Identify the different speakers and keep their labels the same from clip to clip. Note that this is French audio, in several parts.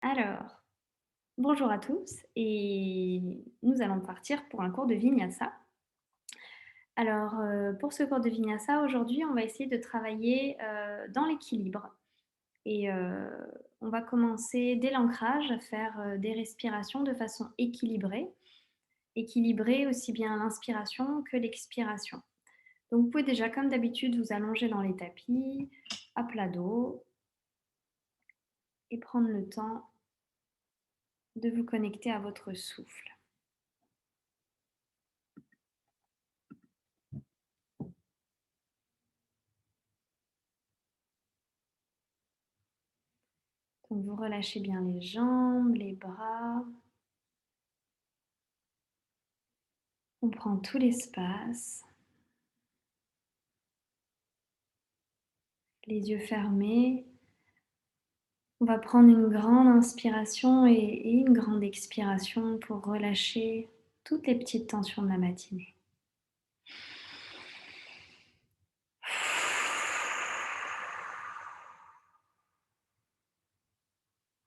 Speaker 1: Alors, bonjour à tous et nous allons partir pour un cours de Vinyasa. Alors, pour ce cours de Vinyasa, aujourd'hui, on va essayer de travailler, dans l'équilibre et on va commencer dès l'ancrage à faire, des respirations de façon équilibrée. Équilibrer aussi bien l'inspiration que l'expiration. Donc vous pouvez déjà, comme d'habitude, vous allonger dans les tapis, à plat dos et prendre le temps de vous connecter à votre souffle. Donc vous relâchez bien les jambes, les bras. On prend tout l'espace. Les yeux fermés. On va prendre une grande inspiration et une grande expiration pour relâcher toutes les petites tensions de la matinée.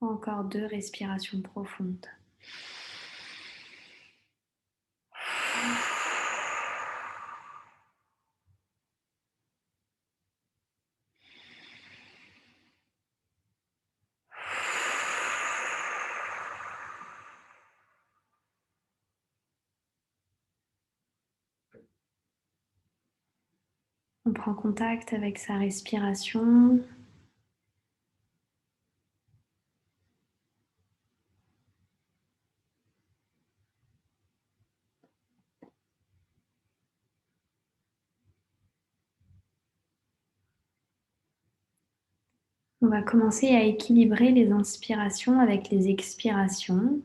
Speaker 1: Encore 2 respirations profondes. On prend contact avec sa respiration. On va commencer à équilibrer les inspirations avec les expirations.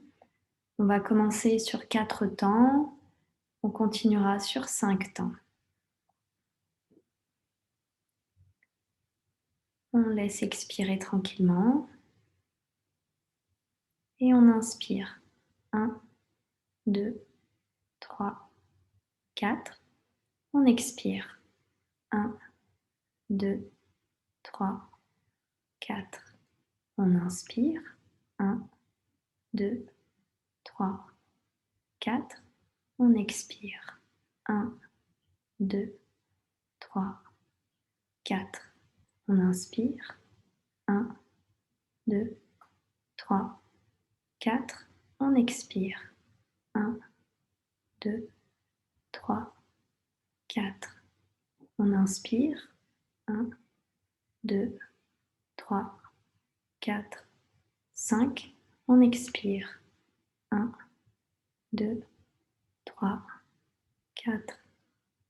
Speaker 1: On va commencer sur 4 temps. On continuera sur 5 temps. On laisse expirer tranquillement. Et on inspire. 1, 2, 3, 4. On expire. 1, 2, 3, 4. On inspire. 1, 2, 3, 4. On expire. 1, 2, 3, 4. On inspire. 1, 2, 3, 4. On expire. 1, 2, 3, 4. On inspire. 1, 2, 3, 4, 5. On expire. 1, 2, 3, 4,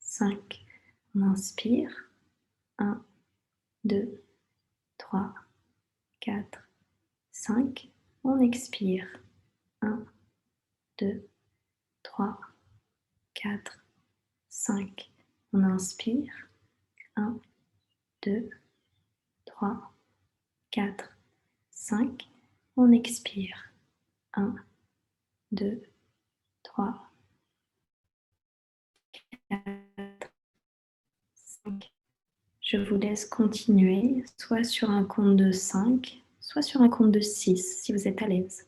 Speaker 1: 5. On inspire. 1, 2, 3, 4, 5. On expire. 1, 2, 3, 4, 5. On inspire. 1, 2, 3, 4, 5. On expire. 1, 2, 3, 4, 5. Je vous laisse continuer, soit sur un compte de 5, soit sur un compte de 6, si vous êtes à l'aise.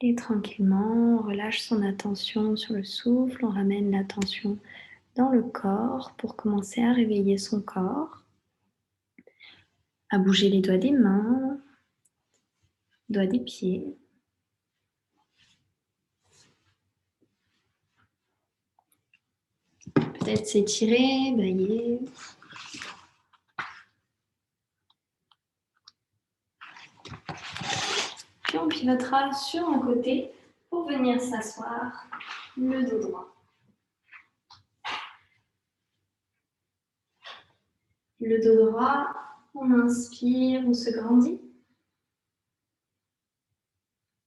Speaker 1: Et tranquillement, on relâche son attention sur le souffle, on ramène l'attention dans le corps pour commencer à réveiller son corps, à bouger les doigts des mains, doigts des pieds. Peut-être s'étirer, bailler. Puis on pivotera sur un côté pour venir s'asseoir, le dos droit. Le dos droit, on inspire, on se grandit.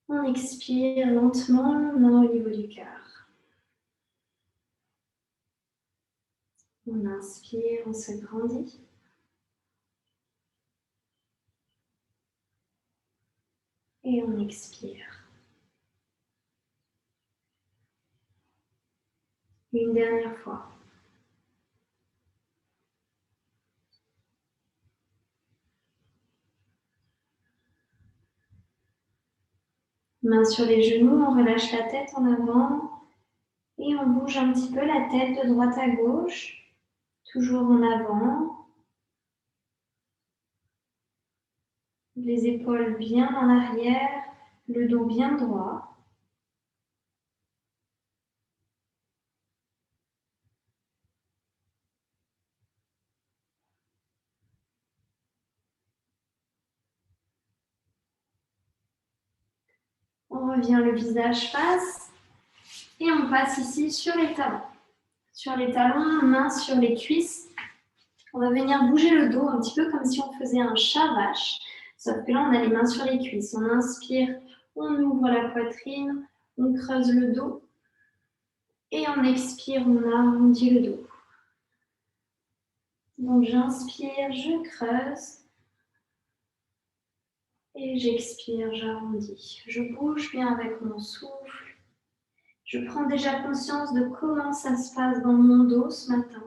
Speaker 1: On expire lentement, main au niveau du cœur. On inspire, on se grandit. Et on expire. Une dernière fois. Main sur les genoux, on relâche la tête en avant et on bouge un petit peu la tête de droite à gauche, toujours en avant. Les épaules bien en arrière, le dos bien droit. On revient le visage face et on passe ici sur les talons. Sur les talons, main sur les cuisses. On va venir bouger le dos un petit peu comme si on faisait un chat-vache. Sauf que là, on a les mains sur les cuisses. On inspire, on ouvre la poitrine, on creuse le dos. Et on expire, on arrondit le dos. Donc j'inspire, je creuse. Et j'expire, j'arrondis. Je bouge bien avec mon souffle. Je prends déjà conscience de comment ça se passe dans mon dos ce matin.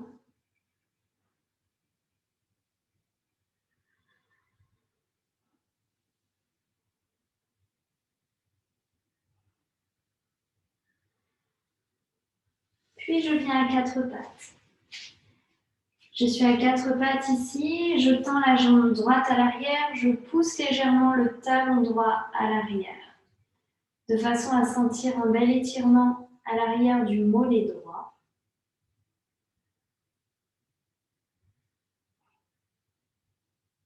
Speaker 1: Puis je viens à quatre pattes. Je suis à quatre pattes ici, je tends la jambe droite à l'arrière, je pousse légèrement le talon droit à l'arrière, de façon à sentir un bel étirement à l'arrière du mollet droit.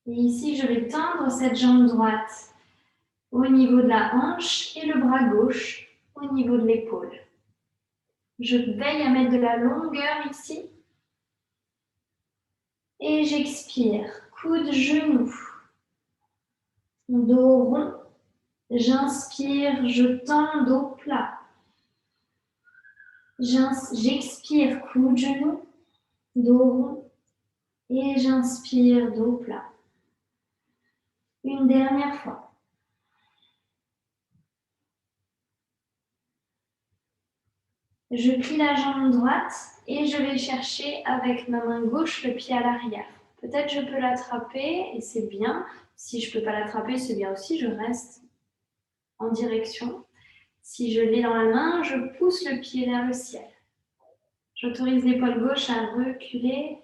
Speaker 1: Et ici, je vais tendre cette jambe droite au niveau de la hanche et le bras gauche au niveau de l'épaule. Je veille à mettre de la longueur ici. Et j'expire, coude, genou, dos rond. J'inspire, je tends, dos plat. J'expire, coude, genou, dos rond. Et j'inspire, dos plat. Une dernière fois. Je plie la jambe droite et je vais chercher avec ma main gauche le pied à l'arrière. Peut-être je peux l'attraper et c'est bien. Si je ne peux pas l'attraper, c'est bien aussi, je reste en direction. Si je l'ai dans la main, je pousse le pied vers le ciel. J'autorise l'épaule gauche à reculer.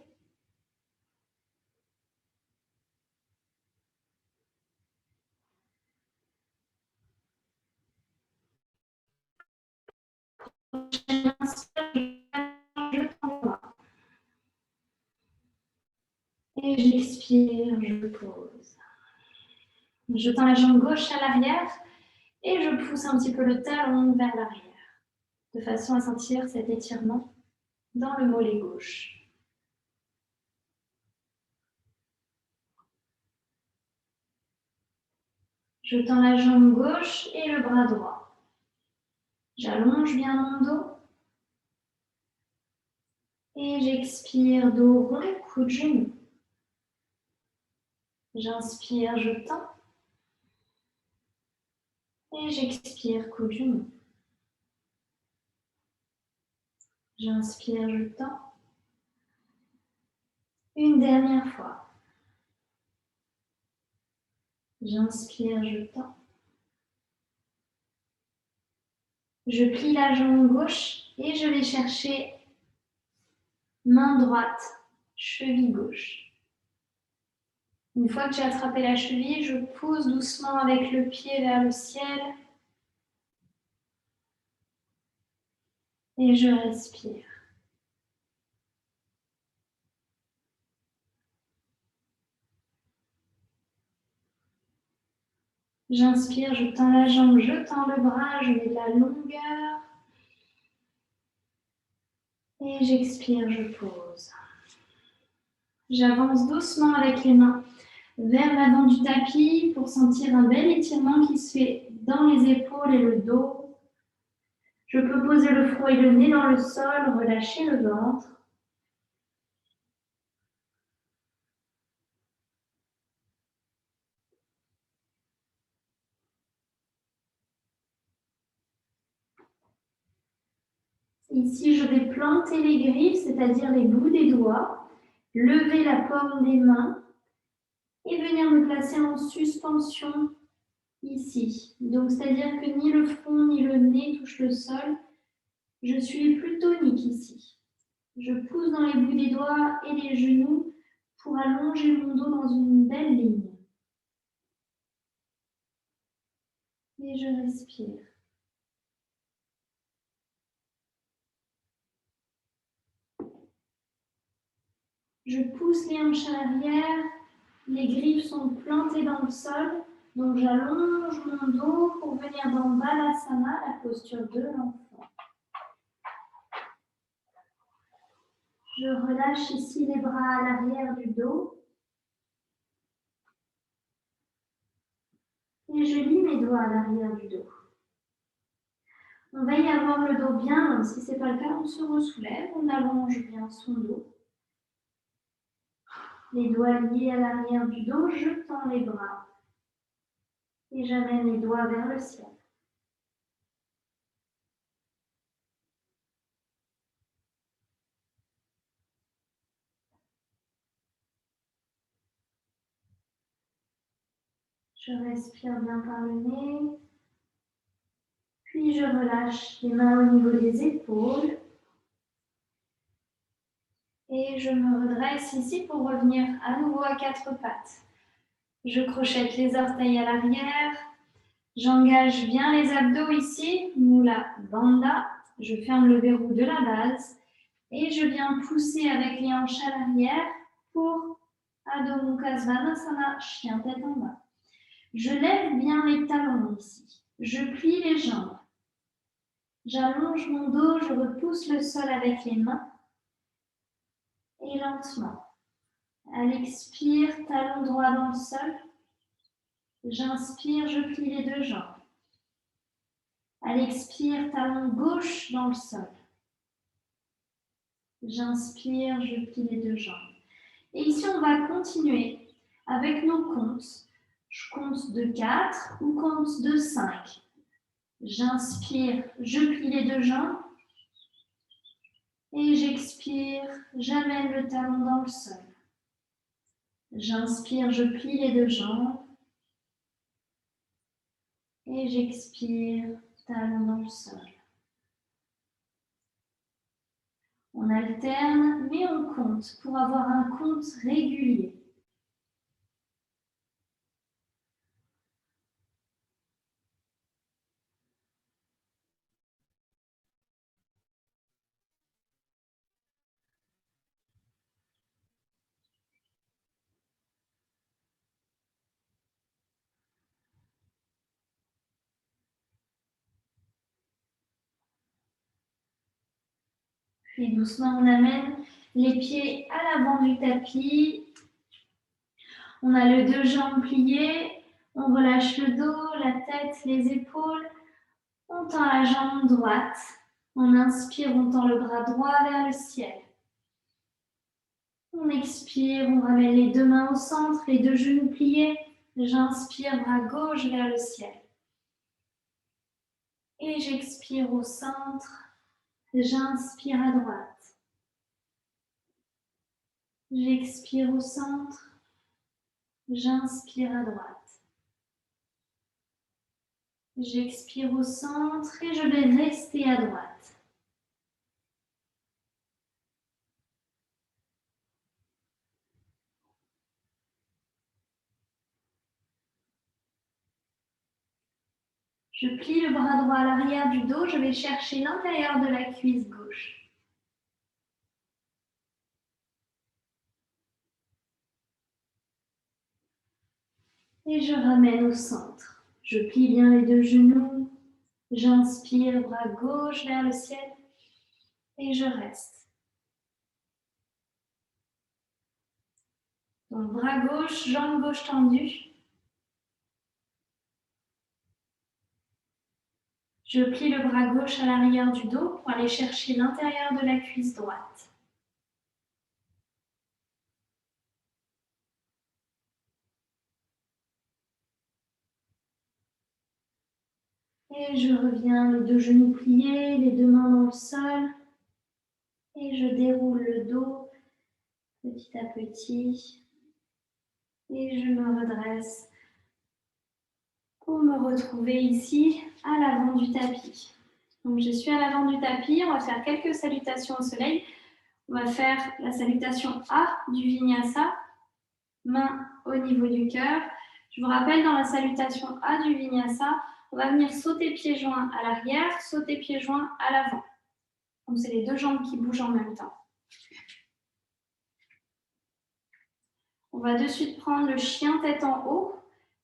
Speaker 1: Et j'expire, je pose. Je tends la jambe gauche à l'arrière et je pousse un petit peu le talon vers l'arrière, de façon à sentir cet étirement dans le mollet gauche. Je tends la jambe gauche et le bras droit. J'allonge bien mon dos. Et j'expire, dos rond, coude genou. J'inspire, je tends. Et j'expire, coude genou. J'inspire, je tends. Une dernière fois. J'inspire, je tends. Je plie la jambe gauche et je vais chercher main droite, cheville gauche. Une fois que j'ai attrapé la cheville, je pousse doucement avec le pied vers le ciel et je respire. J'inspire, je tends la jambe, je tends le bras, je mets de la longueur. Et j'expire, je pose. J'avance doucement avec les mains vers l'avant du tapis pour sentir un bel étirement qui se fait dans les épaules et le dos. Je peux poser le front et le nez dans le sol, relâcher le ventre. Ici, je vais planter les griffes, c'est-à-dire les bouts des doigts, lever la paume des mains et venir me placer en suspension ici. Donc, c'est-à-dire que ni le front ni le nez touchent le sol. Je suis plutôt tonique ici. Je pousse dans les bouts des doigts et les genoux pour allonger mon dos dans une belle ligne. Et je respire. Je pousse les hanches à l'arrière. Les griffes sont plantées dans le sol. Donc j'allonge mon dos pour venir dans Balasana, la posture de l'enfant. Je relâche ici les bras à l'arrière du dos. Et je lie mes doigts à l'arrière du dos. On va y avoir le dos bien. Si ce n'est pas le cas, on se ressoulève. On allonge bien son dos. Les doigts liés à l'arrière du dos, je tends les bras. Et j'amène les doigts vers le ciel. Je respire bien par le nez. Puis je relâche les mains au niveau des épaules. Et je me redresse ici pour revenir à nouveau à quatre pattes. Je crochette les orteils à l'arrière. J'engage bien les abdos ici, Mula Bandha. Je ferme le verrou de la base. Et je viens pousser avec les hanches à l'arrière pour Adho Mukha Svanasana, chien tête en bas. Je lève bien les talons ici. Je plie les jambes. J'allonge mon dos, je repousse le sol avec les mains. Et lentement. À l'expire, talon droit dans le sol. J'inspire, je plie les deux jambes. À l'expire, talon gauche dans le sol. J'inspire, je plie les deux jambes. Et ici, on va continuer avec nos comptes. Je compte de 4 ou compte de 5. J'inspire, je plie les deux jambes. Et j'expire, j'amène le talon dans le sol. J'inspire, je plie les deux jambes. Et j'expire, talon dans le sol. On alterne, mais on compte pour avoir un compte régulier. Puis doucement, on amène les pieds à l'avant du tapis. On a les deux jambes pliées. On relâche le dos, la tête, les épaules. On tend la jambe droite. On inspire, on tend le bras droit vers le ciel. On expire, on ramène les deux mains au centre, les deux genoux pliés. J'inspire, bras gauche vers le ciel. Et j'expire au centre. J'inspire à droite. J'expire au centre. J'inspire à droite. J'expire au centre et je vais rester à droite. Je plie le bras droit à l'arrière du dos. Je vais chercher l'intérieur de la cuisse gauche. Et je ramène au centre. Je plie bien les deux genoux. J'inspire, bras gauche vers le ciel. Et je reste. Donc, bras gauche, jambe gauche tendue. Je plie le bras gauche à l'arrière du dos pour aller chercher l'intérieur de la cuisse droite. Et je reviens, les deux genoux pliés, les deux mains dans le sol. Et je déroule le dos petit à petit. Et je me redresse pour me retrouver ici à l'avant du tapis. Donc je suis à l'avant du tapis, on va faire quelques salutations au soleil. On va faire la salutation A du Vinyasa, main au niveau du cœur. Je vous rappelle, dans la salutation A du Vinyasa, on va venir sauter pieds joints à l'arrière, sauter pieds joints à l'avant. Donc c'est les deux jambes qui bougent en même temps. On va de suite prendre le chien tête en haut.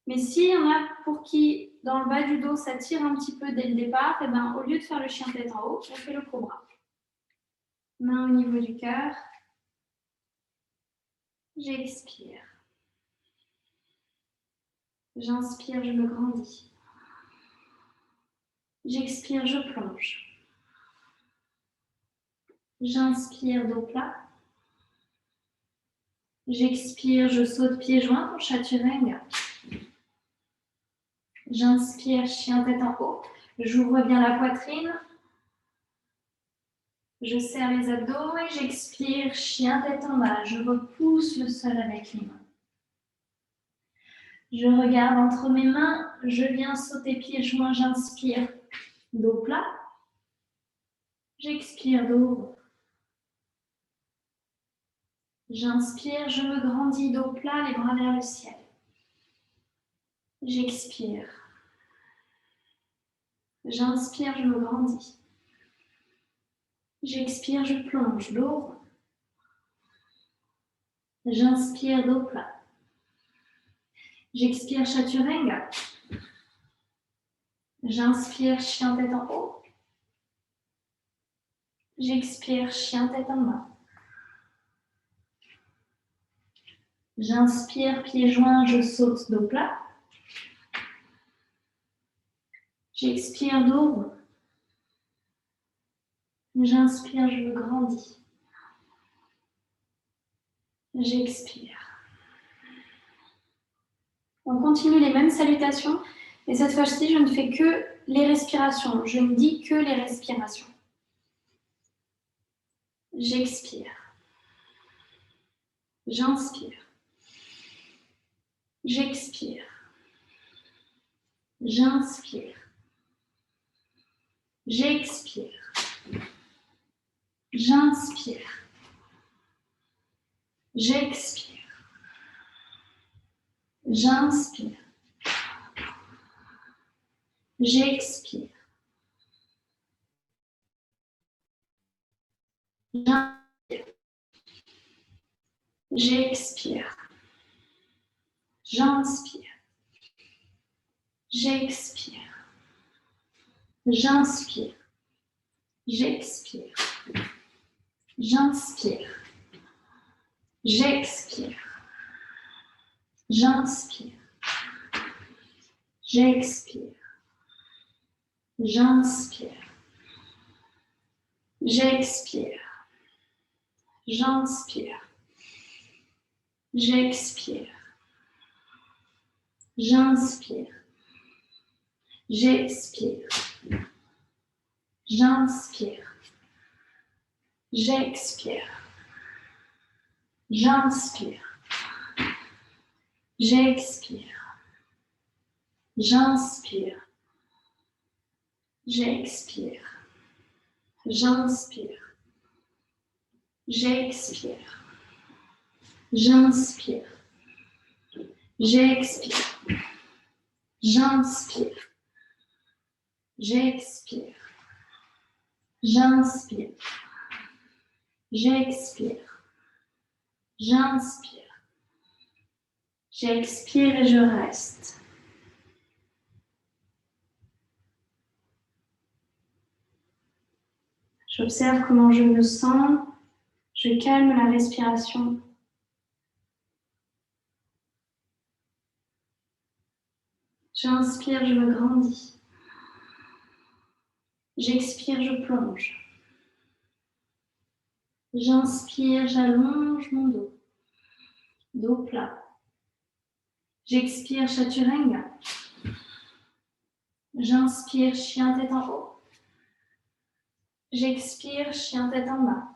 Speaker 1: Mais s'il y en a pour qui, dans le bas du dos, ça tire un petit peu dès le départ, et ben, au lieu de faire le chien tête en haut, on fait le cobra. Main au niveau du cœur. J'expire. J'inspire, je me grandis. J'expire, je plonge. J'inspire, dos plat. J'expire, je saute pieds joints pour Chaturanga. J'inspire, chien tête en haut. J'ouvre bien la poitrine. Je serre les abdos et j'expire, chien tête en bas. Je repousse le sol avec les mains. Je regarde entre mes mains. Je viens sauter pieds joints. J'inspire, dos plat. J'expire, dos rond. J'inspire, je me grandis, dos plat, les bras vers le ciel. J'expire. J'inspire, je me grandis. J'expire, je plonge, dos rond. J'inspire, dos plat. J'expire, Chaturanga. J'inspire, chien tête en haut. J'expire, chien tête en bas. J'inspire, pieds joints, je saute, dos plat. J'expire, dos rond. J'inspire, je me grandis. J'expire. On continue les mêmes salutations, et cette fois-ci, je ne fais que les respirations. Je ne dis que les respirations. J'expire. J'inspire. J'expire. J'inspire. J'expire. J'inspire. J'expire. J'inspire. J'expire. J'expire. J'inspire. J'expire. J'inspire. J'expire. J'inspire. J'expire. J'inspire. J'expire. J'inspire. J'expire. J'inspire. J'expire. J'inspire. J'expire. J'inspire. J'expire. J'inspire. J'expire. J'inspire. J'expire. J'inspire. J'expire. J'inspire. J'expire. J'inspire. J'expire. J'inspire. J'expire. J'inspire. J'expire et je reste. J'observe comment je me sens. Je calme la respiration. J'inspire, je me grandis. J'expire, je plonge. J'inspire, j'allonge mon dos. Dos plat. J'expire, chaturanga. J'inspire, chien tête en haut. J'expire, chien tête en bas.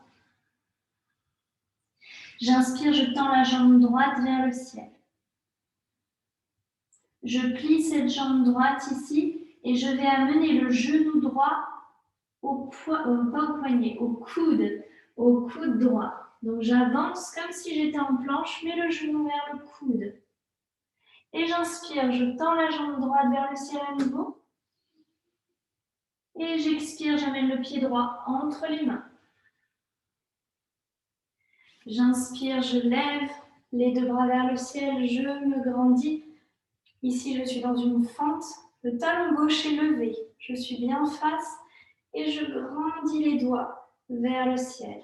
Speaker 1: J'inspire, je tends la jambe droite vers le ciel. Je plie cette jambe droite ici et je vais amener le genou droit pas au poignet, au coude droit. Donc j'avance comme si j'étais en planche, mais le genou vers le coude. Et j'inspire, je tends la jambe droite vers le ciel à nouveau. Et j'expire, j'amène le pied droit entre les mains. J'inspire, je lève les deux bras vers le ciel, je me grandis. Ici, je suis dans une fente. Le talon gauche est levé. Je suis bien face et je grandis les doigts vers le ciel.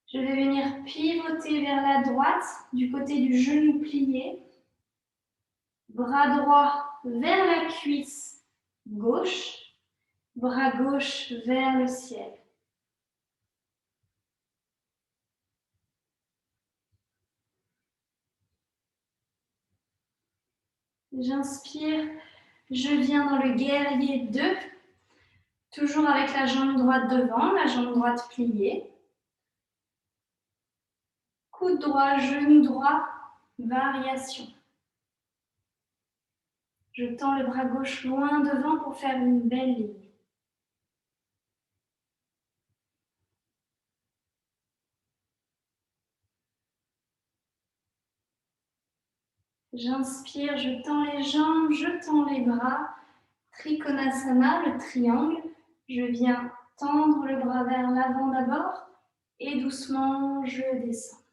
Speaker 1: Je vais venir pivoter vers la droite, du côté du genou plié. Bras droit vers la cuisse gauche. Bras gauche vers le ciel. J'inspire, je viens dans le guerrier 2, toujours avec la jambe droite devant, la jambe droite pliée. Coude droit, genou droit, variation. Je tends le bras gauche loin devant pour faire une belle ligne. J'inspire, je tends les jambes, je tends les bras. Trikonasana, le triangle. Je viens tendre le bras vers l'avant d'abord et doucement je descends.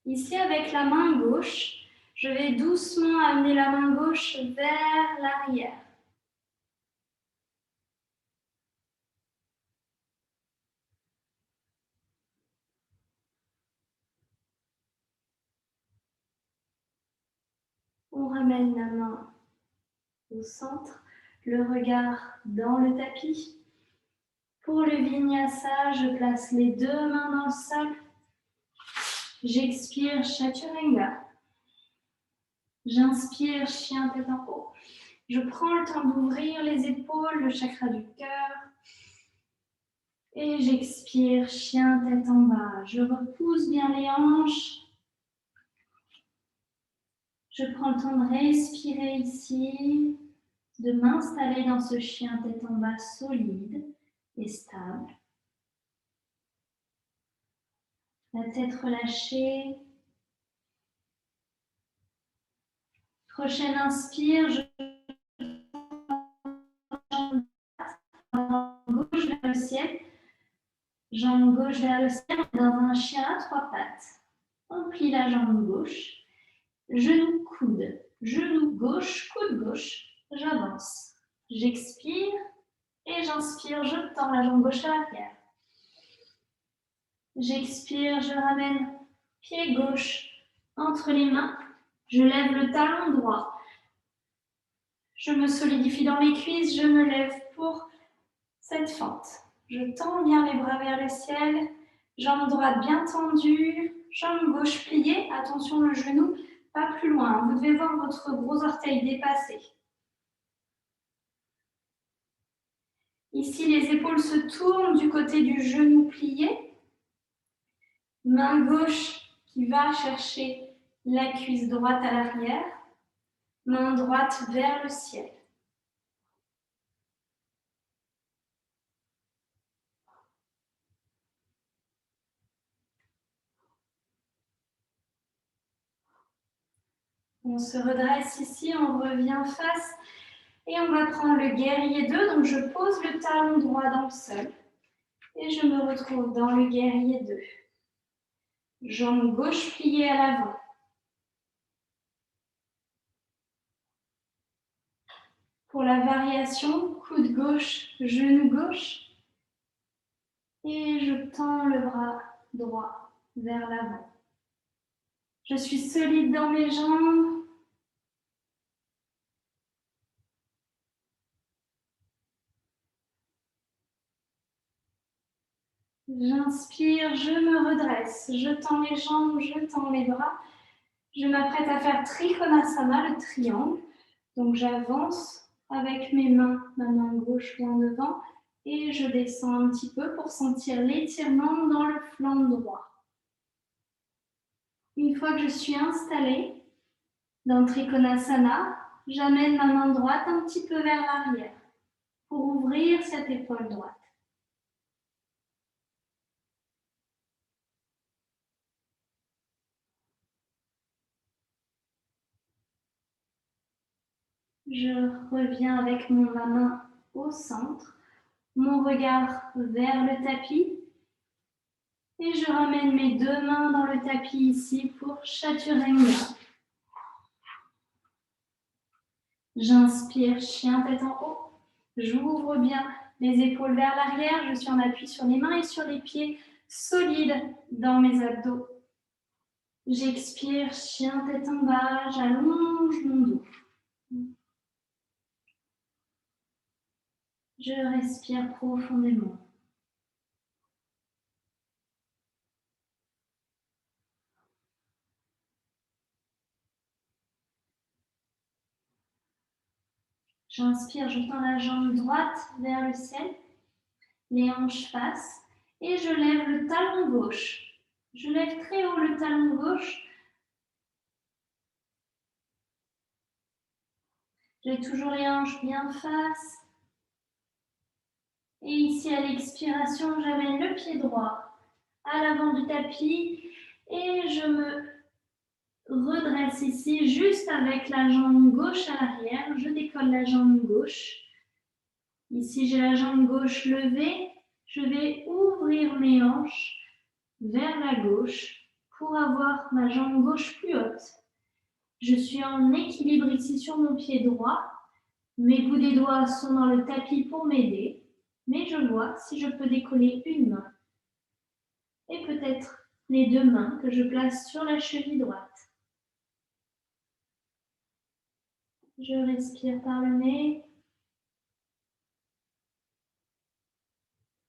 Speaker 1: Ici, avec la main gauche, je vais doucement amener la main gauche vers l'arrière. On ramène la main au centre, le regard dans le tapis. Pour le vinyasa, je place les deux mains dans le sol. J'expire, chaturanga. J'inspire, chien tête en haut. Je prends le temps d'ouvrir les épaules, le chakra du cœur. Et j'expire, chien tête en bas. Je repousse bien les hanches. Je prends le temps de respirer ici, de m'installer dans ce chien tête en bas solide et stable. La tête relâchée. Prochaine inspire, je jambe gauche vers le ciel. Jambe gauche vers le ciel dans un chien à trois pattes. On plie la jambe gauche. Genou coude. Genou gauche, coude gauche. J'avance. J'expire et j'inspire. Je tends la jambe gauche à l'arrière. J'expire, je ramène pied gauche entre les mains. Je lève le talon droit. Je me solidifie dans mes cuisses. Je me lève pour cette fente. Je tends bien les bras vers le ciel. Jambe droite bien tendue. Jambe gauche pliée. Attention le genou, pas plus loin. Vous devez voir votre gros orteil dépasser. Ici, les épaules se tournent du côté du genou plié. Main gauche qui va chercher la cuisse droite à l'arrière. Main droite vers le ciel. On se redresse ici, on revient face et on va prendre le guerrier 2. Donc je pose le talon droit dans le sol et je me retrouve dans le guerrier 2. Jambe gauche pliée à l'avant. Pour la variation, coude gauche, genou gauche. Et je tends le bras droit vers l'avant. Je suis solide dans mes jambes. J'inspire, je me redresse. Je tends les jambes, je tends les bras. Je m'apprête à faire Trikonasana, le triangle. Donc j'avance avec mes mains, ma main gauche loin devant, et je descends un petit peu pour sentir l'étirement dans le flanc droit. Une fois que je suis installée dans Trikonasana, j'amène ma main droite un petit peu vers l'arrière pour ouvrir cette épaule droite. Je reviens avec ma main au centre, mon regard vers le tapis et je ramène mes deux mains dans le tapis ici pour Chaturanga. J'inspire, chien tête en haut. J'ouvre bien les épaules vers l'arrière. Je suis en appui sur les mains et sur les pieds, solide dans mes abdos. J'expire, chien tête en bas. J'allonge mon dos. Je respire profondément. J'inspire, je tends la jambe droite vers le ciel, les hanches passent et je lève le talon gauche. Je lève très haut le talon gauche. J'ai toujours les hanches bien face. Et ici, à l'expiration, j'amène le pied droit à l'avant du tapis et je me redresse ici juste avec la jambe gauche à l'arrière. Je décolle la jambe gauche. Ici, j'ai la jambe gauche levée. Je vais ouvrir mes hanches vers la gauche pour avoir ma jambe gauche plus haute. Je suis en équilibre ici sur mon pied droit. Mes bouts des doigts sont dans le tapis pour m'aider, mais je vois si je peux décoller une main et peut-être les deux mains que je place sur la cheville droite. Je respire par le nez.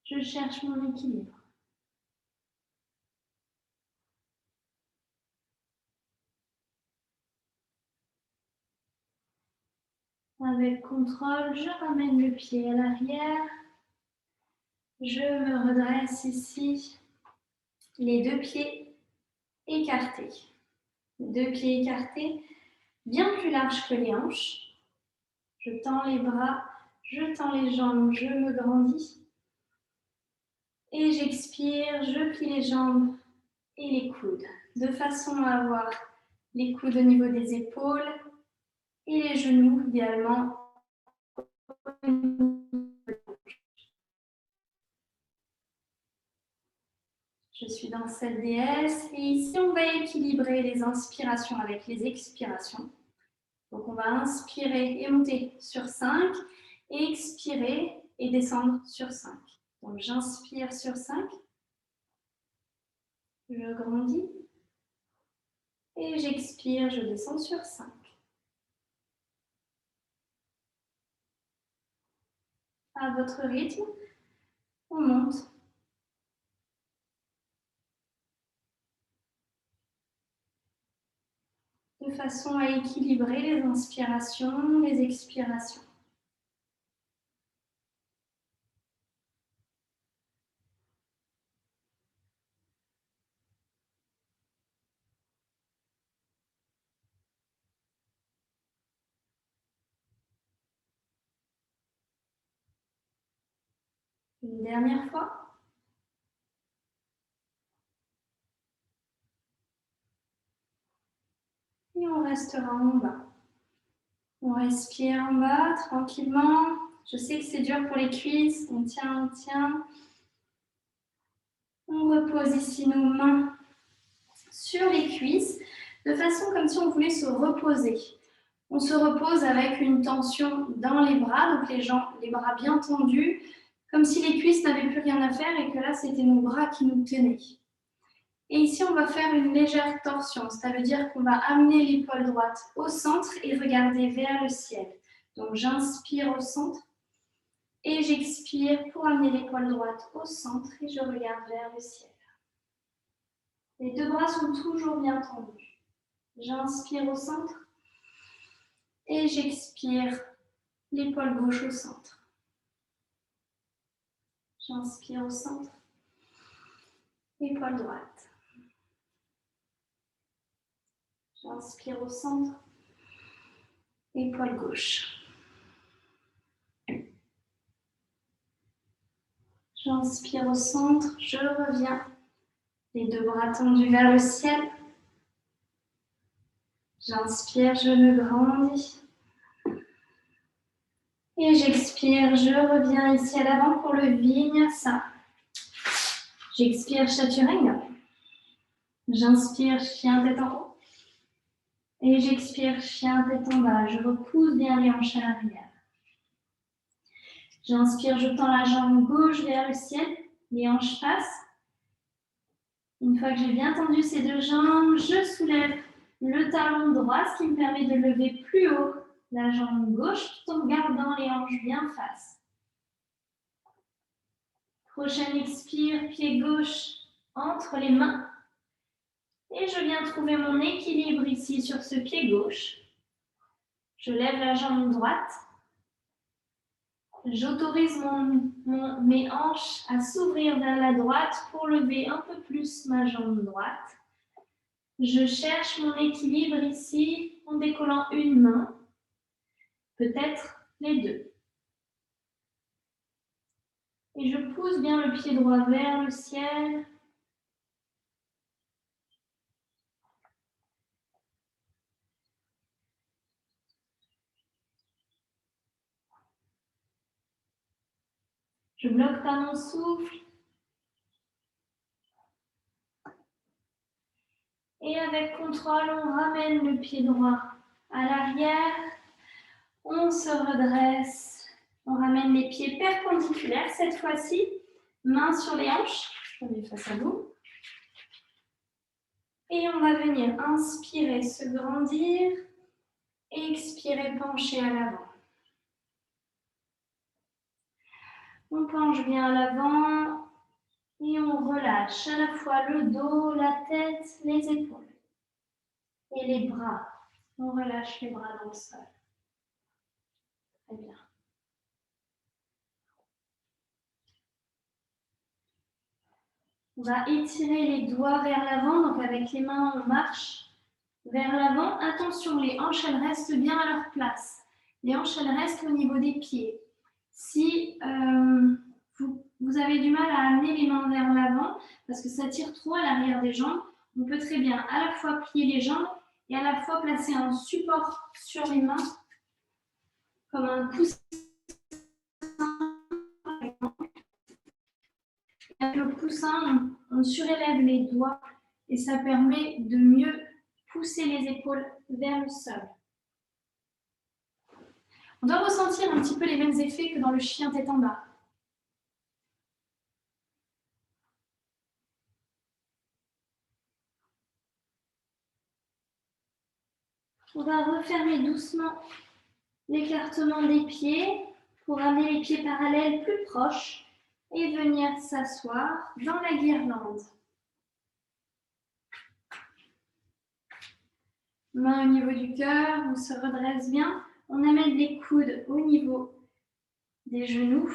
Speaker 1: Je cherche mon équilibre. Avec contrôle, je ramène le pied à l'arrière. Je me redresse ici, les deux pieds écartés. Les deux pieds écartés, bien plus larges que les hanches. Je tends les bras, je tends les jambes, je me grandis. Et j'expire, je plie les jambes et les coudes, de façon à avoir les coudes au niveau des épaules et les genoux, idéalement. Je suis dans cette déesse et ici on va équilibrer les inspirations avec les expirations. Donc on va inspirer et monter sur 5 et expirer et descendre sur 5. Donc j'inspire sur 5, je grandis et j'expire, je descends sur 5. À votre rythme, on monte. De façon à équilibrer les inspirations, les expirations. Une dernière fois. Et on restera en bas. On respire en bas tranquillement. Je sais que c'est dur pour les cuisses. On tient, on tient. On repose ici nos mains sur les cuisses, de façon comme si on voulait se reposer. On se repose avec une tension dans les bras, donc les bras bien tendus, comme si les cuisses n'avaient plus rien à faire et que là, c'était nos bras qui nous tenaient. Et ici, on va faire une légère torsion. Ça veut dire qu'on va amener l'épaule droite au centre et regarder vers le ciel. Donc, j'inspire au centre et j'expire pour amener l'épaule droite au centre et je regarde vers le ciel. Les deux bras sont toujours bien tendus. J'inspire au centre et j'expire l'épaule gauche au centre. J'inspire au centre, épaule droite. J'inspire au centre, épaule gauche. J'inspire au centre, je reviens. Les deux bras tendus vers le ciel. J'inspire, je me grandis. Et j'expire, je reviens ici à l'avant pour le Vinyasa. J'expire, Chaturanga. J'inspire, chien tête en haut. Et j'expire, chien tête en bas. Je repousse bien les hanches à l'arrière. J'inspire, je tends la jambe gauche vers le ciel. Les hanches passent. Une fois que j'ai bien tendu ces deux jambes, je soulève le talon droit, ce qui me permet de lever plus haut la jambe gauche tout en gardant les hanches bien face. Prochaine expire, pied gauche entre les mains. Et je viens trouver mon équilibre ici sur ce pied gauche. Je lève la jambe droite. J'autorise mes hanches à s'ouvrir vers la droite pour lever un peu plus ma jambe droite. Je cherche mon équilibre ici en décollant une main, peut-être les deux. Et je pousse bien le pied droit vers le ciel. Je bloque pas mon souffle. Et avec contrôle, on ramène le pied droit à l'arrière. On se redresse. On ramène les pieds perpendiculaires cette fois-ci. Mains sur les hanches. Je mets face à vous. Et on va venir inspirer, se grandir. Et expirer, pencher à l'avant. On penche bien à l'avant. Et on relâche à la fois le dos, la tête, les épaules. Et les bras. On relâche les bras dans le sol. Très bien. On va étirer les doigts vers l'avant. Donc avec les mains, on marche vers l'avant. Attention, les hanches, elles restent bien à leur place. Les hanches, elles restent au niveau des pieds. Si vous avez du mal à amener les mains vers l'avant, parce que ça tire trop à l'arrière des jambes, on peut très bien à la fois plier les jambes et à la fois placer un support sur les mains, comme un coussin. Avec le coussin, on surélève les doigts et ça permet de mieux pousser les épaules vers le sol. On doit ressentir un petit peu les mêmes effets que dans le chien tête en bas. On va refermer doucement l'écartement des pieds pour amener les pieds parallèles plus proches et venir s'asseoir dans la guirlande. Main au niveau du cœur, on se redresse bien. On amène les coudes au niveau des genoux.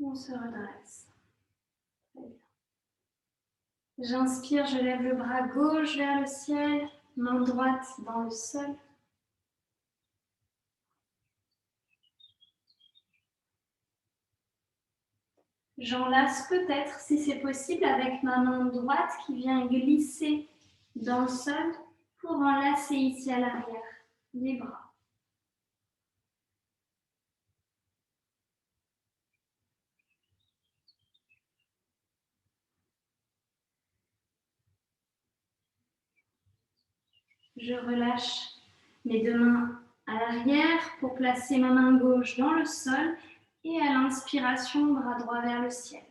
Speaker 1: On se redresse. Très bien. J'inspire, je lève le bras gauche vers le ciel, main droite dans le sol. J'enlace peut-être, si c'est possible, avec ma main droite qui vient glisser dans le sol pour enlacer ici à l'arrière les bras. Je relâche mes deux mains à l'arrière pour placer ma main gauche dans le sol et à l'inspiration, bras droit vers le ciel.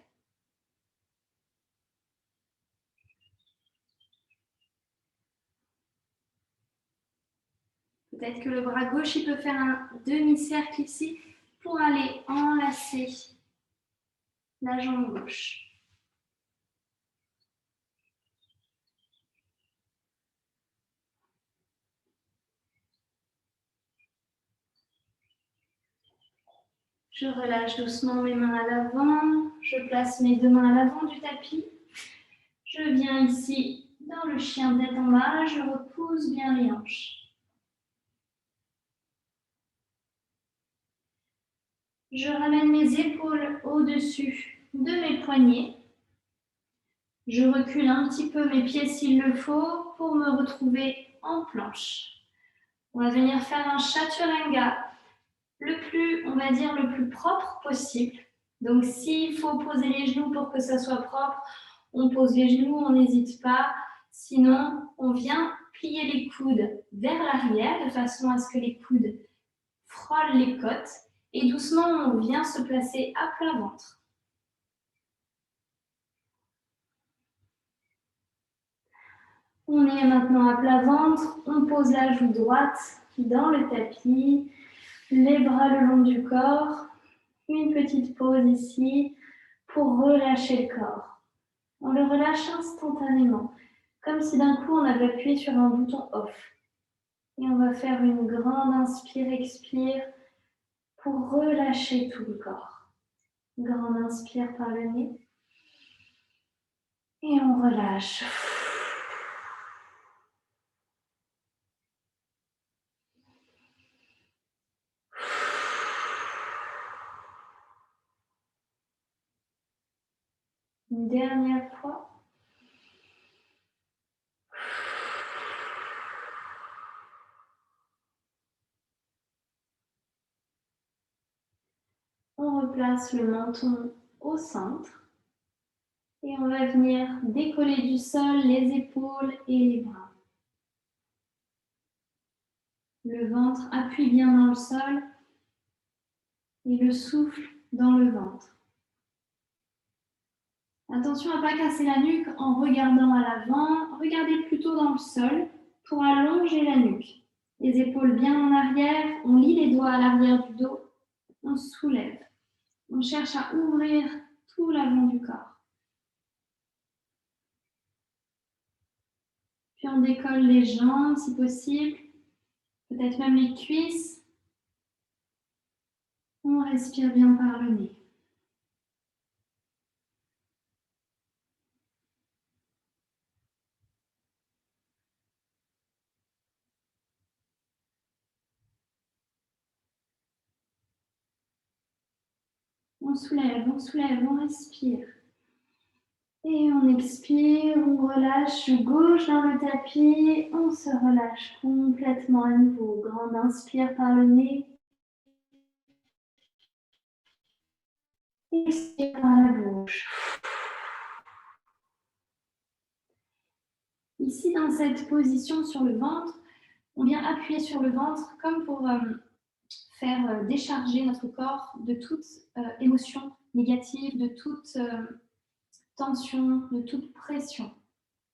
Speaker 1: Peut-être que le bras gauche, il peut faire un demi-cercle ici pour aller enlacer la jambe gauche. Je relâche doucement mes mains à l'avant. Je place mes deux mains à l'avant du tapis. Je viens ici dans le chien tête en bas. Je repousse bien les hanches. Je ramène mes épaules au-dessus de mes poignets. Je recule un petit peu mes pieds s'il le faut pour me retrouver en planche. On va venir faire un chaturanga le plus, on va dire, le plus propre possible. Donc, s'il faut poser les genoux pour que ça soit propre, on pose les genoux, on n'hésite pas. Sinon, on vient plier les coudes vers l'arrière de façon à ce que les coudes frôlent les côtes. Et doucement, on vient se placer à plat ventre. On est maintenant à plat ventre. On pose la joue droite dans le tapis. Les bras le long du corps. Une petite pause ici pour relâcher le corps. On le relâche instantanément, comme si d'un coup on avait appuyé sur un bouton off. Et on va faire une grande inspire-expire pour relâcher tout le corps. Grande inspire par le nez. Et on relâche. Une dernière fois. On replace le menton au centre. Et on va venir décoller du sol les épaules et les bras. Le ventre appuie bien dans le sol et le souffle dans le ventre. Attention à ne pas casser la nuque en regardant à l'avant. Regardez plutôt dans le sol pour allonger la nuque. Les épaules bien en arrière. On lie les doigts à l'arrière du dos. On soulève. On cherche à ouvrir tout l'avant du corps. Puis on décolle les jambes si possible. Peut-être même les cuisses. On respire bien par le nez. On soulève, on respire. Et on expire, on relâche gauche dans le tapis, on se relâche complètement à nouveau. Grande inspire par le nez. Expire par la bouche. Ici, dans cette position sur le ventre, on vient appuyer sur le ventre comme pour faire décharger notre corps de toute émotion négative, de toute tension, de toute pression.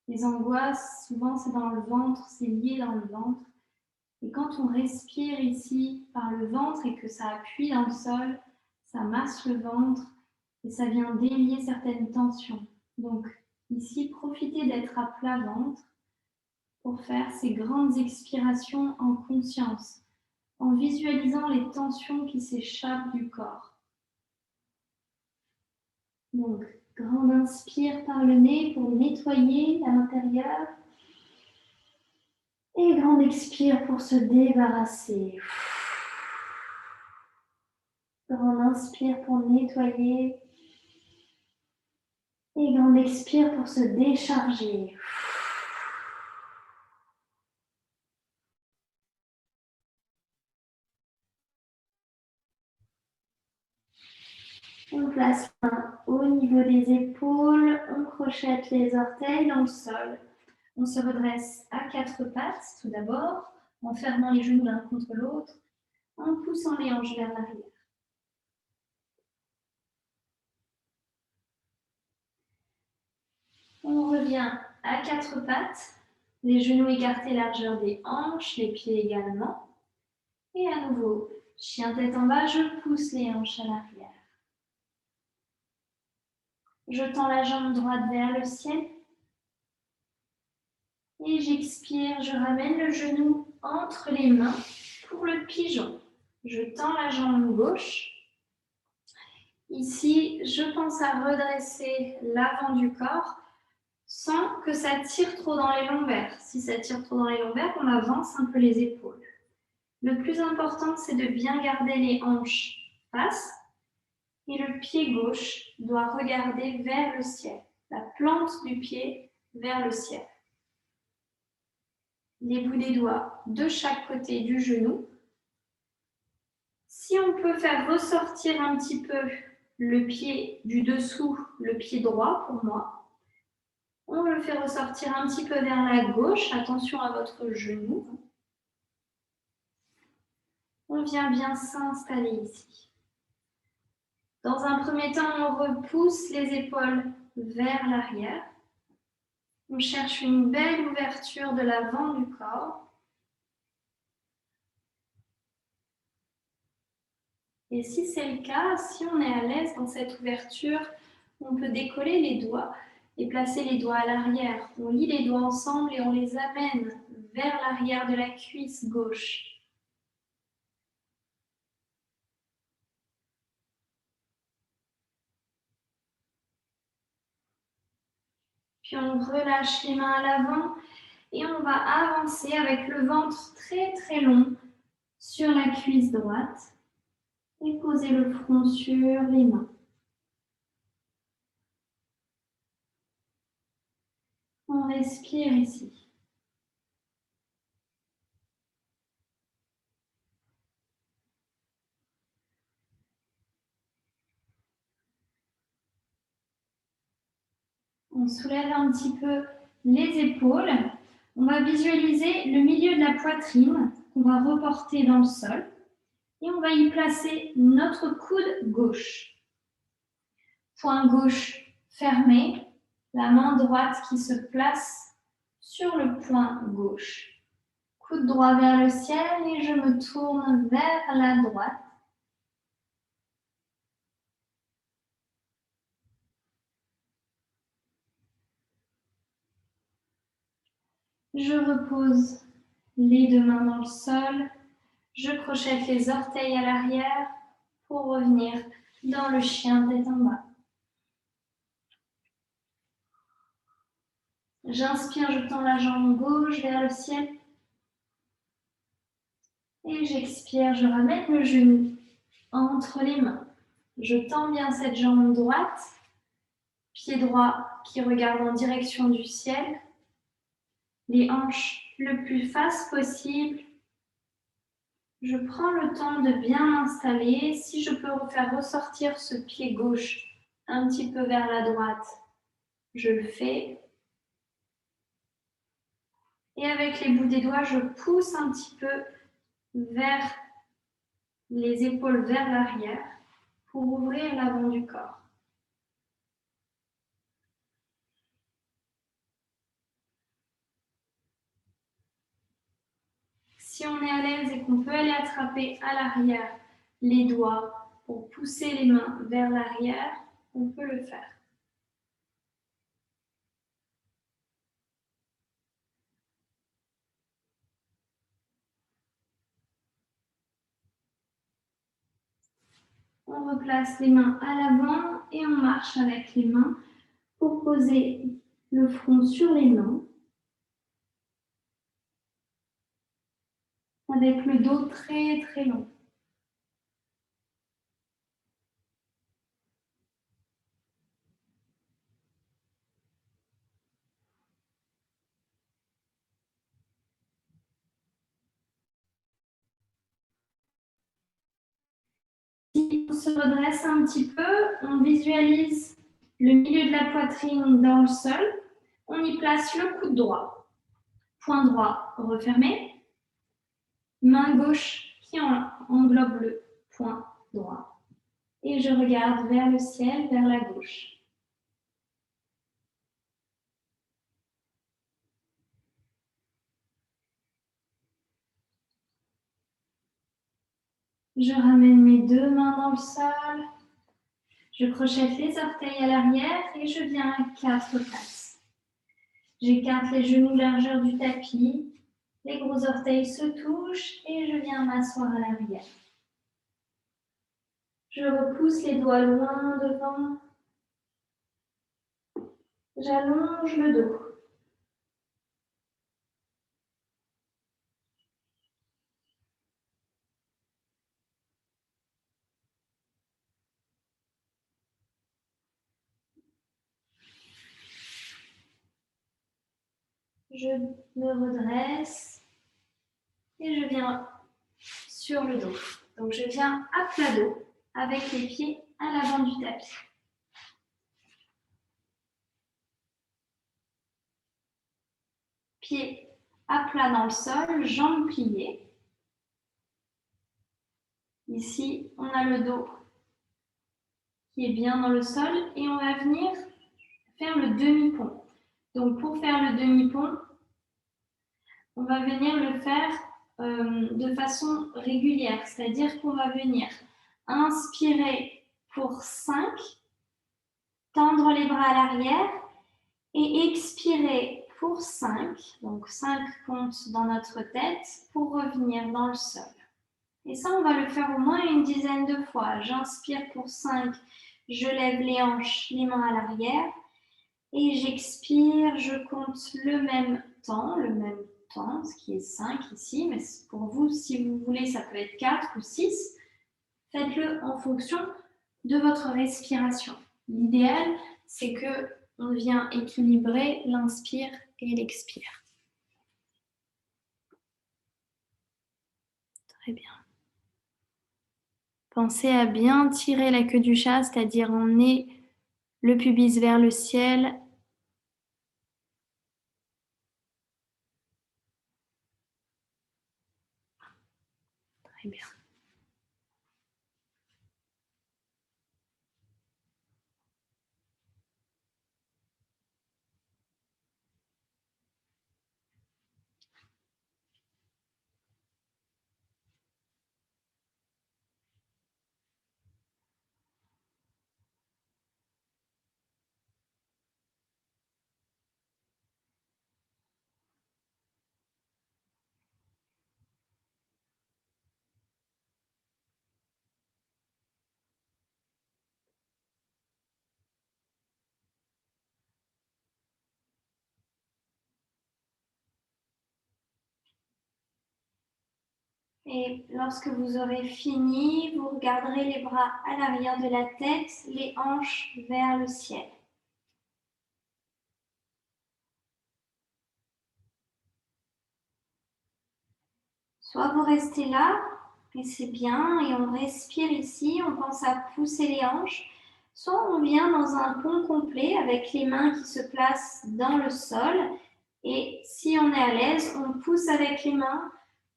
Speaker 1: Les angoisses, souvent, c'est dans le ventre, c'est lié dans le ventre. Et quand on respire ici par le ventre et que ça appuie dans le sol, ça masse le ventre et ça vient délier certaines tensions. Donc ici, profitez d'être à plat ventre pour faire ces grandes expirations en conscience, en visualisant les tensions qui s'échappent du corps. Donc, grande inspire par le nez pour nettoyer à l'intérieur. Et grande expire pour se débarrasser. Grande inspire pour nettoyer. Et grande expire pour se décharger. On place la main au niveau des épaules. On crochette les orteils dans le sol. On se redresse à quatre pattes tout d'abord, en fermant les genoux l'un contre l'autre, en poussant les hanches vers l'arrière. On revient à quatre pattes, les genoux écartés largeur des hanches, les pieds également. Et à nouveau, chien tête en bas, je pousse les hanches à l'arrière. Je tends la jambe droite vers le ciel. Et j'expire, je ramène le genou entre les mains pour le pigeon. Je tends la jambe gauche. Ici, je pense à redresser l'avant du corps sans que ça tire trop dans les lombaires. Si ça tire trop dans les lombaires, on avance un peu les épaules. Le plus important, c'est de bien garder les hanches face et le pied gauche doit regarder vers le ciel, la plante du pied vers le ciel. Les bouts des doigts de chaque côté du genou. Si on peut faire ressortir un petit peu le pied du dessous, le pied droit pour moi, on le fait ressortir un petit peu vers la gauche. Attention à votre genou. On vient bien s'installer ici. Dans un premier temps, on repousse les épaules vers l'arrière. On cherche une belle ouverture de l'avant du corps. Et si c'est le cas, si on est à l'aise dans cette ouverture, on peut décoller les doigts et placer les doigts à l'arrière. On lie les doigts ensemble et on les amène vers l'arrière de la cuisse gauche. Puis on relâche les mains à l'avant et on va avancer avec le ventre très très long sur la cuisse droite et poser le front sur les mains. On respire ici. On soulève un petit peu les épaules. On va visualiser le milieu de la poitrine qu'on va reporter dans le sol. Et on va y placer notre coude gauche. Poing gauche fermé, la main droite qui se place sur le poing gauche. Coude droit vers le ciel et je me tourne vers la droite. Je repose les deux mains dans le sol. Je crochette les orteils à l'arrière pour revenir dans le chien tête en bas. J'inspire, je tends la jambe gauche vers le ciel. Et j'expire, je ramène le genou entre les mains. Je tends bien cette jambe droite, pied droit qui regarde en direction du ciel, les hanches le plus face possible. Je prends le temps de bien m'installer. Si je peux faire ressortir ce pied gauche un petit peu vers la droite, je le fais. Et avec les bouts des doigts, je pousse un petit peu vers les épaules vers l'arrière pour ouvrir l'avant du corps. Si on est à l'aise et qu'on peut aller attraper à l'arrière les doigts pour pousser les mains vers l'arrière, on peut le faire. On replace les mains à l'avant et on marche avec les mains pour poser le front sur les mains, avec le dos très très long. Si on se redresse un petit peu, on visualise le milieu de la poitrine dans le sol. On y place le coude droit. Poing droit refermé. Main gauche qui englobe le poing droit. Et je regarde vers le ciel, vers la gauche. Je ramène mes deux mains dans le sol. Je crochette les orteils à l'arrière et je viens à 4 pattes. J'écarte les genoux largeur du tapis. Les gros orteils se touchent et je viens m'asseoir à l'arrière. Je repousse les doigts loin devant. J'allonge le dos. Je me redresse et je viens sur le dos. Donc je viens à plat dos avec les pieds à l'avant du tapis. Pieds à plat dans le sol, jambes pliées. Ici, on a le dos qui est bien dans le sol et on va venir faire le demi-pont. Donc pour faire le demi-pont, on va venir le faire de façon régulière, c'est-à-dire qu'on va venir inspirer pour 5, tendre les bras à l'arrière et expirer pour 5, donc 5 comptes dans notre tête pour revenir dans le sol. Et ça, on va le faire au moins une dizaine de fois. J'inspire pour 5, je lève les hanches, les mains à l'arrière et j'expire, je compte le même temps, ce qui est 5 ici, mais pour vous, si vous voulez, ça peut être 4 ou 6. Faites-le en fonction de votre respiration. L'idéal, c'est qu'on vient équilibrer l'inspire et l'expire. Très bien. Pensez à bien tirer la queue du chat, c'est-à-dire emmener le pubis vers le ciel. Très bien. Et lorsque vous aurez fini, vous regarderez les bras à l'arrière de la tête, les hanches vers le ciel. Soit vous restez là, et c'est bien, et on respire ici, on pense à pousser les hanches, soit on vient dans un pont complet avec les mains qui se placent dans le sol, et si on est à l'aise, on pousse avec les mains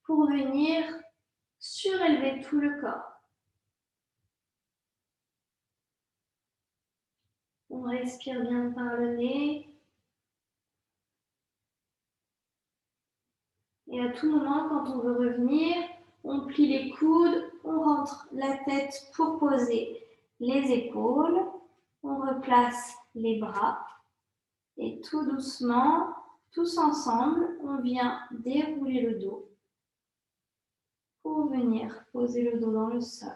Speaker 1: pour venir surélever tout le corps. On respire bien par le nez. Et à tout moment, quand on veut revenir, on plie les coudes, on rentre la tête pour poser les épaules, on replace les bras et tout doucement, tous ensemble, on vient dérouler le dos pour venir poser le dos dans le sol.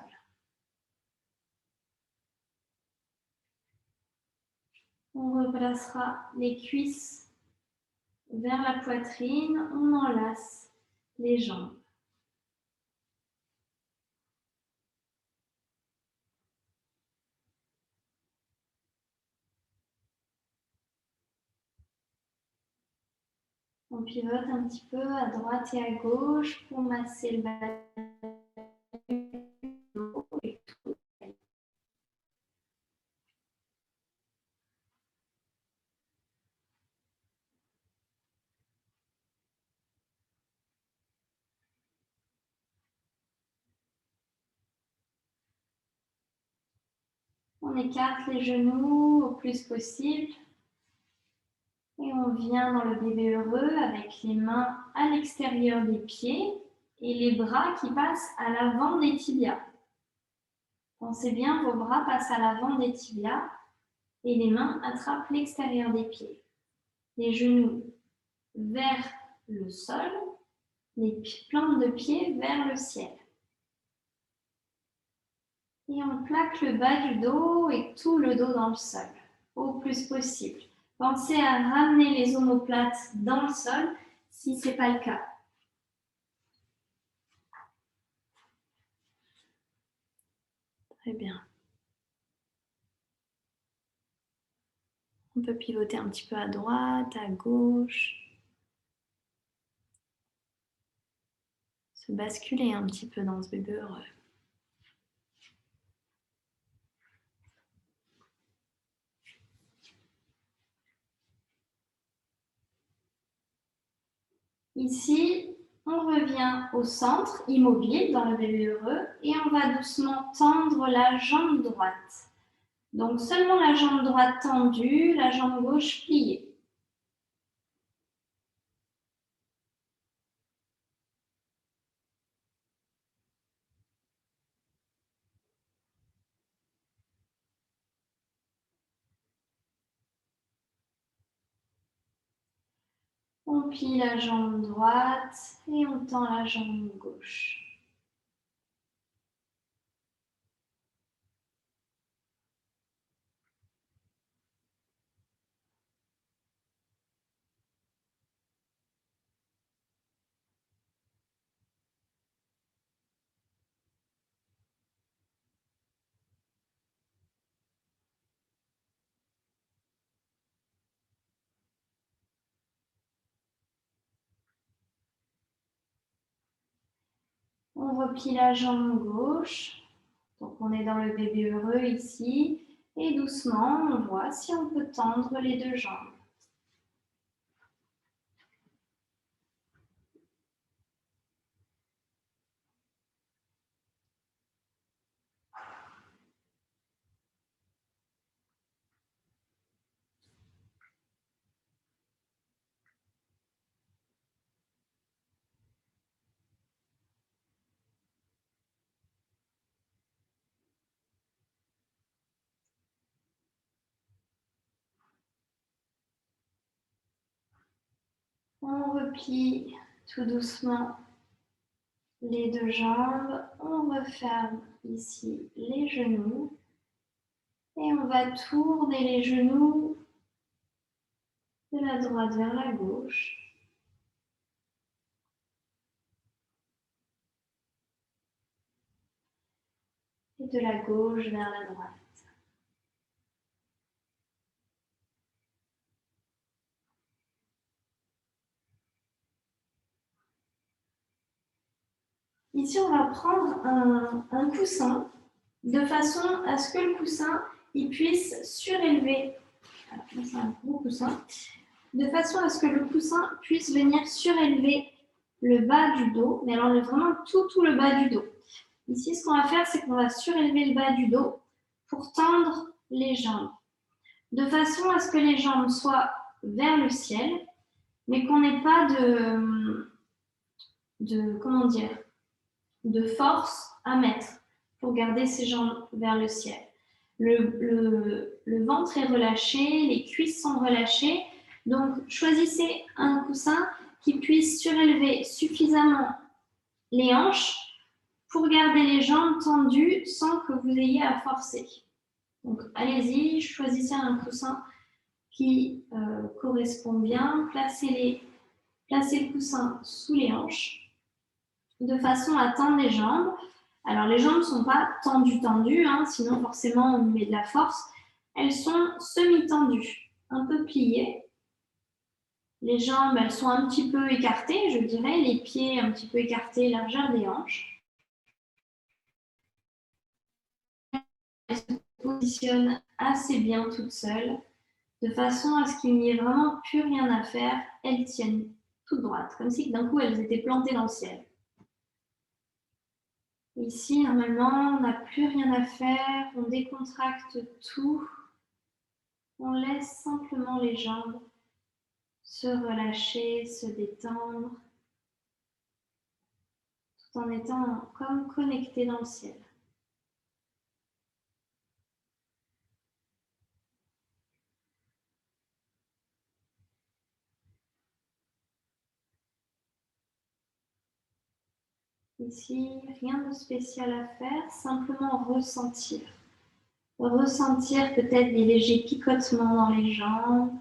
Speaker 1: On replacera les cuisses vers la poitrine, on enlace les jambes. On pivote un petit peu à droite et à gauche pour masser le bas du dos et tout. On écarte les genoux au plus possible. Et on vient dans le bébé heureux avec les mains à l'extérieur des pieds et les bras qui passent à l'avant des tibias. Pensez bien, vos bras passent à l'avant des tibias et les mains attrapent l'extérieur des pieds. Les genoux vers le sol, les plantes de pied vers le ciel. Et on plaque le bas du dos et tout le dos dans le sol, au plus possible. Pensez à ramener les omoplates dans le sol si ce n'est pas le cas. Très bien. On peut pivoter un petit peu à droite, à gauche. Se basculer un petit peu dans ce bébé heureux. Ici, on revient au centre, immobile dans le bébé heureux, et on va doucement tendre la jambe droite. Donc seulement la jambe droite tendue, la jambe gauche pliée. On plie la jambe droite et on tend la jambe gauche. On replie la jambe gauche. Donc on est dans le bébé heureux ici. Et doucement, on voit si on peut tendre les deux jambes. On replie tout doucement les deux jambes. On referme ici les genoux. Et on va tourner les genoux de la droite vers la gauche. Et de la gauche vers la droite. Ici, on va prendre un coussin de façon à ce que le coussin il puisse surélever. Alors, c'est un gros coussin. De façon à ce que le coussin puisse venir surélever le bas du dos, mais alors vraiment tout le bas du dos. Ici, ce qu'on va faire, c'est qu'on va surélever le bas du dos pour tendre les jambes, de façon à ce que les jambes soient vers le ciel, mais qu'on n'ait pas de force à mettre pour garder ses jambes vers le ciel. Le ventre est relâché, les cuisses sont relâchées, donc choisissez un coussin qui puisse surélever suffisamment les hanches pour garder les jambes tendues sans que vous ayez à forcer. Donc allez-y, choisissez un coussin qui correspond bien, placez le coussin sous les hanches de façon à tendre les jambes. Alors les jambes ne sont pas tendues, hein, sinon forcément on met de la force. Elles sont semi-tendues, un peu pliées. Les jambes, elles sont un petit peu écartées, je dirais, les pieds un petit peu écartés, largeur des hanches. Elles se positionnent assez bien toutes seules, de façon à ce qu'il n'y ait vraiment plus rien à faire. Elles tiennent toutes droites, comme si d'un coup elles étaient plantées dans le ciel. Ici, normalement, on n'a plus rien à faire, on décontracte tout, on laisse simplement les jambes se relâcher, se détendre, tout en étant comme connecté dans le ciel. Ici, rien de spécial à faire, simplement ressentir. Ressentir peut-être des légers picotements dans les jambes.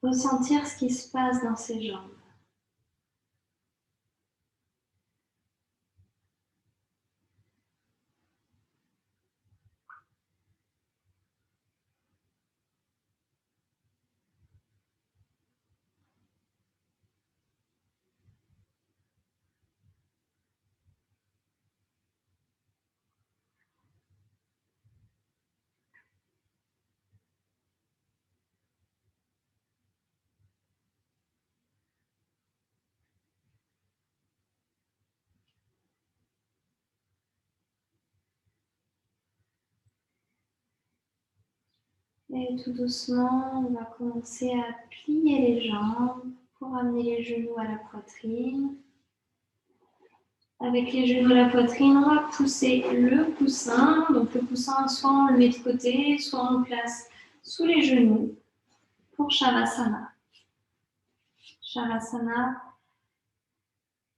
Speaker 1: Ressentir ce qui se passe dans ses jambes. Et tout doucement, on va commencer à plier les jambes pour amener les genoux à la poitrine. Avec les genoux à la poitrine, on va pousser le coussin. Donc le coussin, soit on le met de côté, soit on le place sous les genoux pour Shavasana. Shavasana,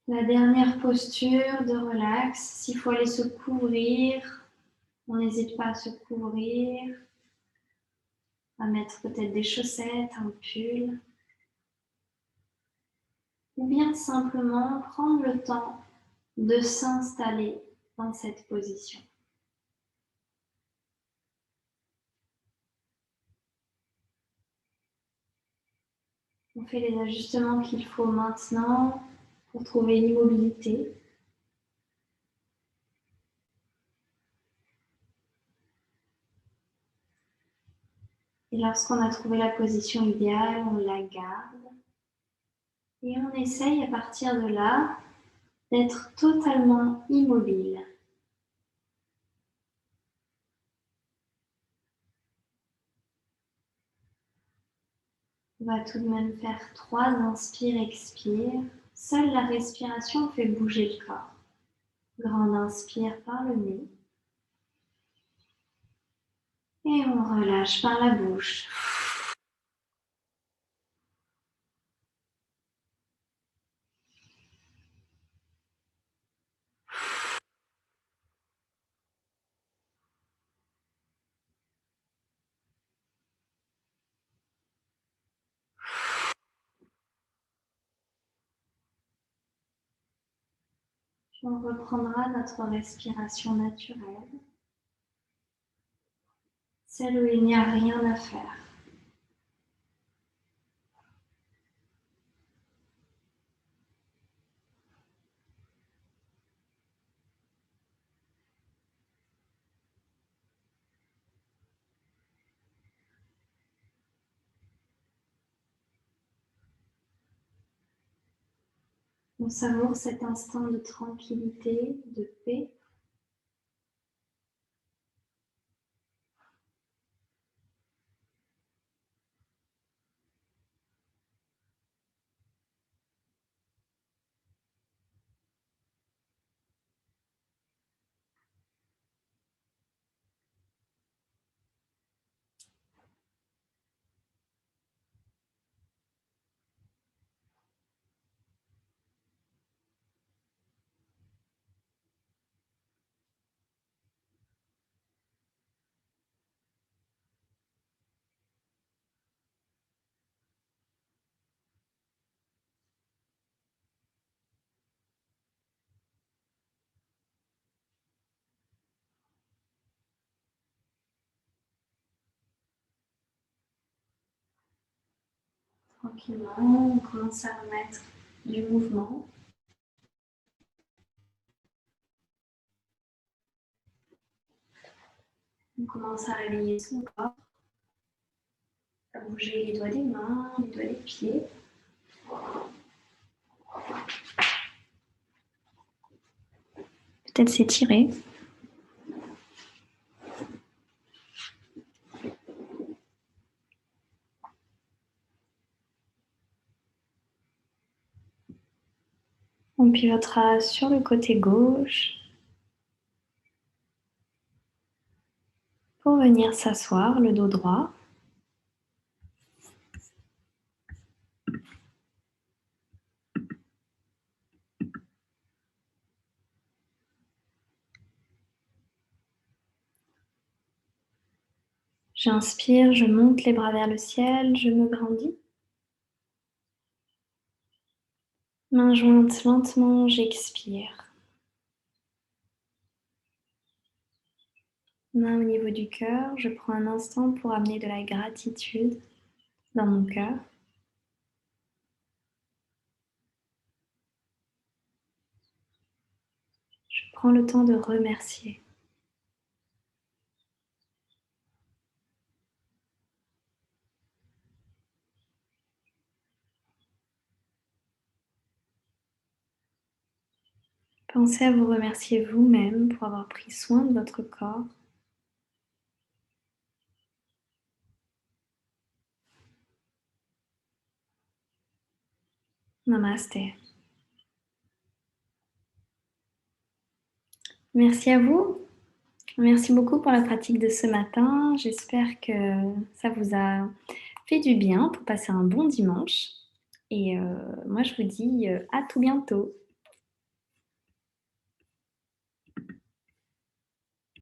Speaker 1: la dernière posture de relax. S'il faut aller se couvrir, on n'hésite pas à se couvrir, à mettre peut-être des chaussettes, un pull. Ou bien simplement prendre le temps de s'installer dans cette position. On fait les ajustements qu'il faut maintenant pour trouver l'immobilité. Et lorsqu'on a trouvé la position idéale, on la garde. Et on essaye à partir de là d'être totalement immobile. On va tout de même faire 3 inspires-expires. Seule la respiration fait bouger le corps. Grande inspire par le nez. Et on relâche par la bouche. On reprendra notre respiration naturelle, celle où il n'y a rien à faire. On savoure cet instant de tranquillité, de paix. Tranquillement, on commence à remettre du mouvement. On commence à réveiller son corps, à bouger les doigts des mains, les doigts des pieds. peut-être s'étirer. On pivotera sur le côté gauche pour venir s'asseoir, le dos droit. J'inspire, je monte les bras vers le ciel, je me grandis. Main jointe lentement, j'expire. Main au niveau du cœur, je prends un instant pour amener de la gratitude dans mon cœur. Je prends le temps de remercier. Pensez à vous remercier vous-même pour avoir pris soin de votre corps. Namasté. Merci à vous. Merci beaucoup pour la pratique de ce matin. J'espère que ça vous a fait du bien pour passer un bon dimanche. Et moi, je vous dis à tout bientôt.